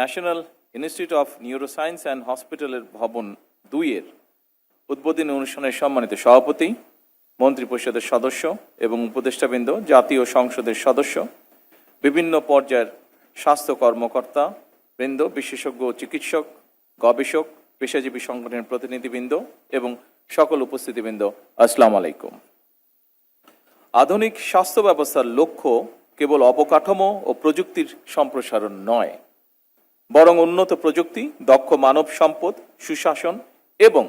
National institute of neuroscience and হসপিটালের ভবন 2-এর উদ্বোধনী অনুষ্ঠানের সম্মানিত সভাপতি, মন্ত্রিপরিষদের সদস্য এবং উপদেষ্টাবৃন্দ, জাতীয় সংসদের সদস্য, বিভিন্ন পর্যায়ের স্বাস্থ্য কর্মকর্তা বৃন্দ, বিশেষজ্ঞ চিকিৎসক, গবেষক, পেশাজীবী সংগঠনের প্রতিনিধিবৃন্দ এবং সকল উপস্থিতিবৃন্দ, আসসালামু আলাইকুম। আধুনিক স্বাস্থ্য ব্যবস্থার লক্ষ্য কেবল অবকাঠামো ও প্রযুক্তির সম্প্রসারণ নয়, বরং উন্নত প্রযুক্তি, দক্ষ মানব সম্পদ, সুশাসন এবং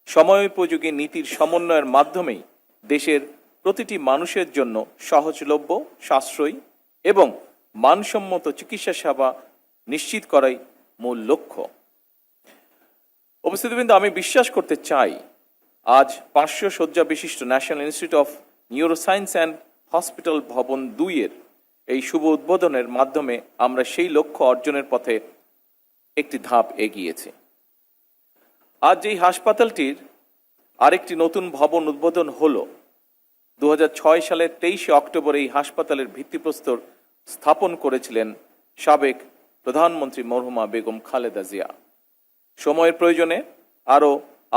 সময়োপযোগী নীতির সমন্বয়ের মাধ্যমেই দেশের প্রতিটি মানুষের জন্য সহজলভ্য, সাশ্রয়ী এবং মানসম্মত চিকিৎসা সেবা নিশ্চিত করাই মূল লক্ষ্য। উপস্থিতিবৃন্দ, আমি বিশ্বাস করতে চাই আজ 500 শয্যা বিশিষ্ট national institute of neuroscience and hospital ভবন 2-এর এই শুভ উদ্বোধনের মাধ্যমে আমরা সেই লক্ষ্য অর্জনের পথে একটি ধাপ এগিয়েছি। আজ এই হাসপাতালটির আরেকটি নতুন ভবন উদ্বোধন হল। 2006 সালের 23 অক্টোবর এই হাসপাতালের ভিত্তিপ্রস্তর স্থাপন করেছিলেন সাবেক প্রধানমন্ত্রী মরহুমা বেগম খালেদা জিয়া। সময়ের প্রয়োজনে আরও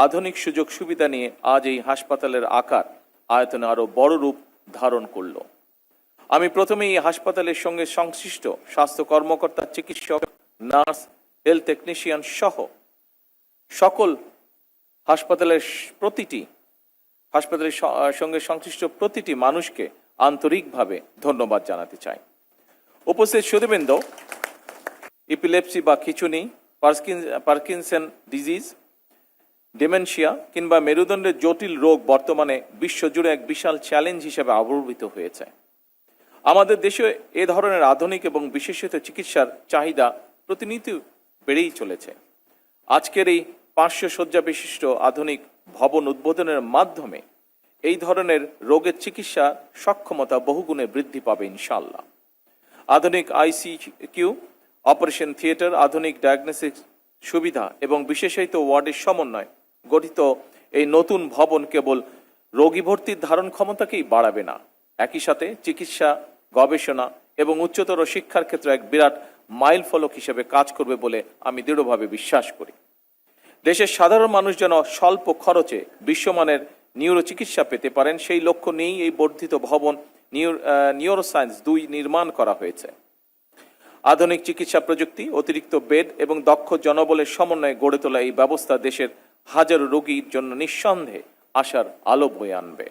আধুনিক সুযোগ সুবিধা নিয়ে আজ এই হাসপাতালের আকার আয়তনে আরও বড় রূপ ধারণ করল। আমি প্রথমে এই হাসপাতালের সঙ্গে সংশ্লিষ্ট স্বাস্থ্য কর্মকর্তা, চিকিৎসক, নার্স, হেলথ টেকনিশিয়ান সহ সকল হাসপাতালের সঙ্গে সংশ্লিষ্ট প্রতিটি মানুষকে আন্তরিকভাবে ধন্যবাদ জানাতে চাই। উপস্থিত সুধীবৃন্দ, ইপিলেপসি বা খিঁচুনি, পার্কিনসন ডিজিজ, ডিমেনশিয়া কিংবা মেরুদণ্ডের জটিল রোগ বর্তমানে বিশ্বজুড়ে এক বিশাল চ্যালেঞ্জ হিসেবে আবির্ভূত হয়েছে। আমাদের দেশে এ ধরনের আধুনিক এবং বিশেষিত চিকিৎসার চাহিদা প্রতিনিয়ত বেড়েই চলেছে। আজকের এই 500 শয্যা বিশিষ্ট আধুনিক ভবন উদ্বোধনের মাধ্যমে এই ধরনের রোগের চিকিৎসা সক্ষমতা বহুগুণে বৃদ্ধি পাবে ইনশাআল্লাহ। আধুনিক আইসিকিউ, অপারেশন থিয়েটার, আধুনিক ডায়াগনস্টিক সুবিধা এবং বিশেষায়িত ওয়ার্ডের সমন্বয় গঠিত এই নতুন ভবন কেবল রোগী ভর্তির ধারণ ক্ষমতাকেই বাড়াবে না, একই সাথে চিকিৎসা, গবেষণা এবং উচ্চতর শিক্ষার ক্ষেত্রে এক বিরাট মাইল ফলক হিসেবে কাজ করবে বলে আমি দৃঢ়ভাবে বিশ্বাস করি। দেশের সাধারণ মানুষ যেন স্বল্প খরচে বিশ্বমানের নিউরো চিকিৎসা পেতে পারেন, সেই লক্ষ্য নিয়েই এই বর্ধিত ভবন নিউরোসায়েন্স 2 নির্মাণ করা হয়েছে। আধুনিক চিকিৎসা প্রযুক্তি, অতিরিক্ত বেড এবং দক্ষ জনবলের সমন্বয়ে গড়ে তোলা এই ব্যবস্থা দেশের হাজারো রোগীর জন্য নিঃসন্দেহে আশার আলো বয়ে আনবে।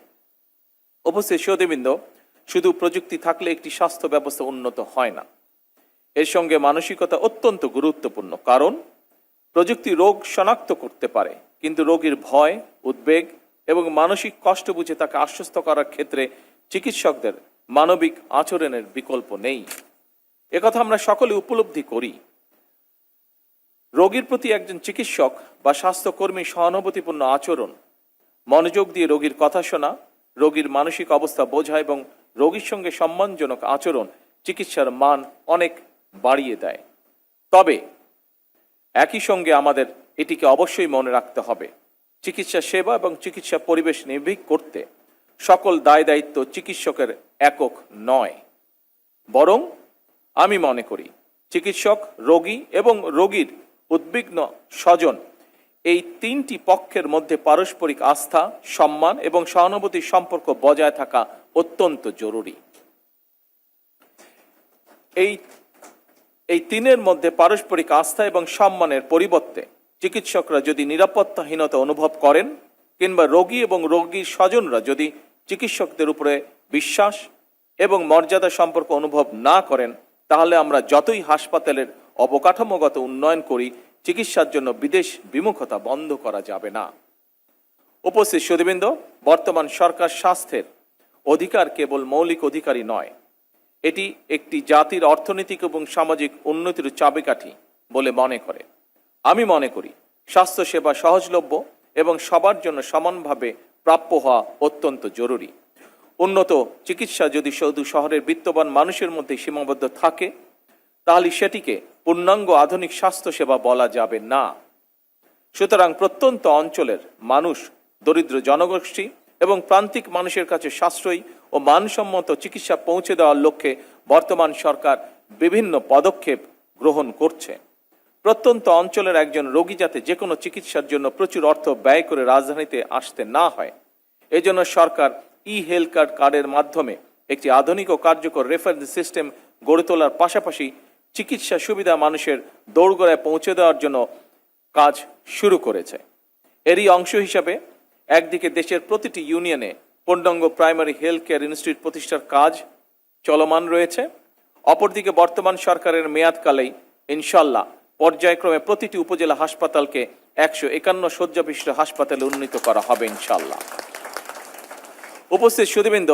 উপস্থিত সুধীবৃন্দ, শুধু প্রযুক্তি থাকলে একটি স্বাস্থ্য ব্যবস্থা উন্নত হয় না, এর সঙ্গে মানসিকতা অত্যন্ত গুরুত্বপূর্ণ। কারণ প্রযুক্তি রোগ শনাক্ত করতে পারে, কিন্তু রোগীর ভয়, উদ্বেগ এবং মানসিক কষ্ট বুঝে তাকে আশ্বস্ত করার ক্ষেত্রে চিকিৎসকদের মানবিক আচরণের বিকল্প নেই। একথা আমরা সকলে উপলব্ধি করি। রোগীর প্রতি একজন চিকিৎসক বা স্বাস্থ্যকর্মী সহানুভূতিপূর্ণ আচরণ, মনোযোগ দিয়ে রোগীর কথা শোনা, রোগীর মানসিক অবস্থা বোঝা এবং রোগীর সঙ্গে সম্মানজনক আচরণ চিকিৎসার মান অনেক বাড়িয়ে দেয়। তবে একই সঙ্গে আমাদের এটিকে অবশ্যই মনে রাখতে হবে, চিকিৎসা সেবা এবং চিকিৎসা পরিবেশ নির্ভীক করতে সকল দায় দায়িত্ব চিকিৎসকের একক নয়, বরং আমি মনে করি চিকিৎসক, রোগী এবং রোগীর উদ্বিগ্ন স্বজন, এই 3টি পক্ষের মধ্যে পারস্পরিক আস্থা, সম্মান এবং সহানুভূতির সম্পর্ক বজায় থাকা অত্যন্ত জরুরি। এই 3-এর মধ্যে পারস্পরিক আস্থা এবং সম্মানের পরিবর্তে চিকিৎসকরা যদি নিরাপত্তাহীনতা অনুভব করেন কিংবা রোগী এবং রোগীর স্বজনরা যদি চিকিৎসকদের উপরে বিশ্বাস এবং মর্যাদা সম্পর্ক অনুভব না করেন, তাহলে আমরা যতই হাসপাতালের অবকাঠামোগত উন্নয়ন করি, চিকিৎসার জন্য বিদেশ বিমুখতা বন্ধ করা যাবে না। উপস্থিত সুধীবৃন্দ, বর্তমান সরকার স্বাস্থ্যের অধিকার কেবল মৌলিক অধিকারই নয়, এটি একটি জাতির অর্থনৈতিক এবং সামাজিক উন্নতির চাবিকাঠি বলে মনে করে। আমি মনে করি স্বাস্থ্যসেবা সহজলভ্য এবং সবার জন্য সমানভাবে প্রাপ্য হওয়া অত্যন্ত জরুরি। উন্নত চিকিৎসা যদি শুধু শহরের বিত্তবান মানুষের মধ্যে সীমাবদ্ধ থাকে, তাহলে সেটিকে পূর্ণাঙ্গ আধুনিক স্বাস্থ্যসেবা বলা যাবে না। সুতরাং প্রত্যন্ত অঞ্চলের মানুষ, দরিদ্র জনগোষ্ঠী এবং প্রান্তিক মানুষের কাছে সাশ্রয়ী ও মানসম্মত চিকিৎসা পৌঁছে দেওয়ার লক্ষ্যে বর্তমান সরকার বিভিন্ন পদক্ষেপ গ্রহণ করছে। প্রত্যন্ত অঞ্চলের একজন রোগী যাতে যে কোনো চিকিৎসার জন্য প্রচুর অর্থ ব্যয় করে রাজধানীতে আসতে না হয়, এজন্য সরকার হেলথ কার্ডের মাধ্যমে একটি আধুনিক ও কার্যকর রেফারেন্স সিস্টেম গড়ে তোলার পাশাপাশি চিকিৎসা সুবিধা মানুষের দোরগোড়ায় পৌঁছে দেওয়ার জন্য কাজ শুরু করেছে। এরই অংশ হিসাবে একদিকে দেশের প্রতিটি ইউনিয়নে পূর্ণাঙ্গ প্রাইমারি হেলথ কেয়ার ইনস্টিটিউট প্রতিষ্ঠার কাজ চলমান রয়েছে। অপরদিকে বর্তমান সরকারের মেয়াদকালেই ইনশাল্লাহ পর্যায়ক্রমে প্রতিটি উপজেলা হাসপাতালকে 151 শয্যা বিশিষ্ট হাসপাতালে উন্নীত করা হবে ইনশাল্লাহ। উপস্থিত সুধীবৃন্দ,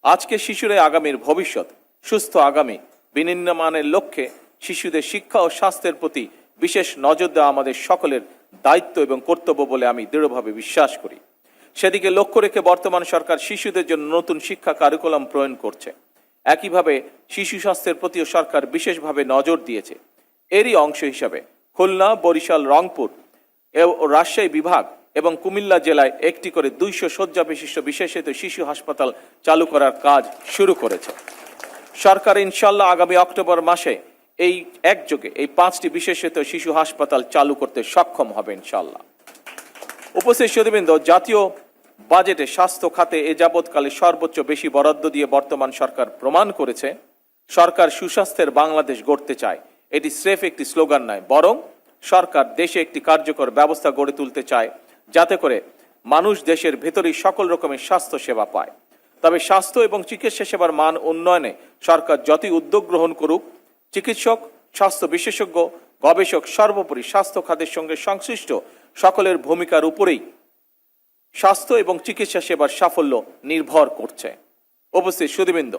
আজকে শিশুরাই আগামীর ভবিষ্যৎ। সুস্থ আগামী বিনির্মাণের লক্ষ্যে শিশুদের শিক্ষা ও স্বাস্থ্যের প্রতি বিশেষ নজর দেওয়া আমাদের সকলের দায়িত্ব এবং কর্তব্য বলে আমি দৃঢ়ভাবে বিশ্বাস করি। সেদিকে লক্ষ্য রেখে বর্তমান সরকার শিশুদের জন্য নতুন শিক্ষা কারিকুলাম প্রণয়ন করছে। একইভাবে শিশু স্বাস্থ্যের প্রতিও সরকার বিশেষভাবে নজর দিয়েছে। এরই অংশ হিসাবে খুলনা, বরিশাল, রংপুর ও রাজশাহী বিভাগ এবং কুমিল্লা জেলায় একটি করে 200 শয্যা বিশিষ্ট বিশেষায়িত শিশু হাসপাতাল চালু করার কাজ শুরু করেছে। সরকার ইনশাল্লাহ আগামী অক্টোবর মাসে এই একযোগে এই 5টি বিশেষায়িত শিশু হাসপাতাল চালু করতে সক্ষম হবে ইনশাল্লাহ। উপস্থিত সুধীবৃন্দ, জাতীয় বাজেটে স্বাস্থ্য খাতে এ যাবৎকালে সর্বোচ্চ বেশি বরাদ্দ দিয়ে বর্তমান সরকার প্রমাণ করেছে সরকার সুস্বাস্থ্যের বাংলাদেশ গড়তে চায়। এটি স্রেফ একটি স্লোগান নয়, বরং সরকার দেশে একটি কার্যকর ব্যবস্থা গড়ে তুলতে চায় যাতে করে মানুষ দেশের ভেতরেই সকল রকমের স্বাস্থ্য সেবা পায়। তবে স্বাস্থ্য এবং চিকিৎসা সেবার মান উন্নয়নে সরকার যতই উদ্যোগ গ্রহণ করুক, চিকিৎসক, স্বাস্থ্য বিশেষজ্ঞ, গবেষক, সর্বোপরি স্বাস্থ্য খাতের সঙ্গে সংশ্লিষ্ট সকলের ভূমিকার উপরেই স্বাস্থ্য এবং চিকিৎসা সেবার সাফল্য নির্ভর করছে। উপস্থিত সুধীবৃন্দ,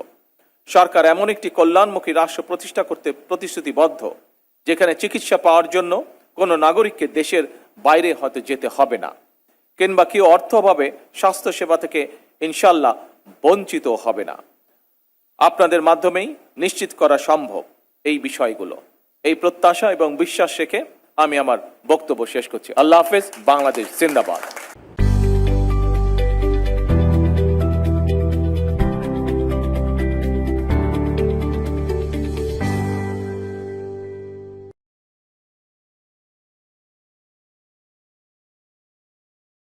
সরকার এমন একটি কল্যাণমুখী রাষ্ট্র প্রতিষ্ঠা করতে প্রতিশ্রুতিবদ্ধ যেখানে চিকিৎসা পাওয়ার জন্য কোনো নাগরিককে দেশের বাইরে হয়তো যেতে হবে না, কিংবা কেউ অর্থ অভাবে স্বাস্থ্য সেবা থেকে ইনশাল্লাহ বঞ্চিত হবে না। আপনাদের মাধ্যমেই নিশ্চিত করা সম্ভব এই বিষয়গুলো। এই প্রত্যাশা এবং বিশ্বাস রেখে আমি আমার বক্তব্য শেষ করছি। আল্লাহ হাফেজ। বাংলাদেশ জিন্দাবাদ।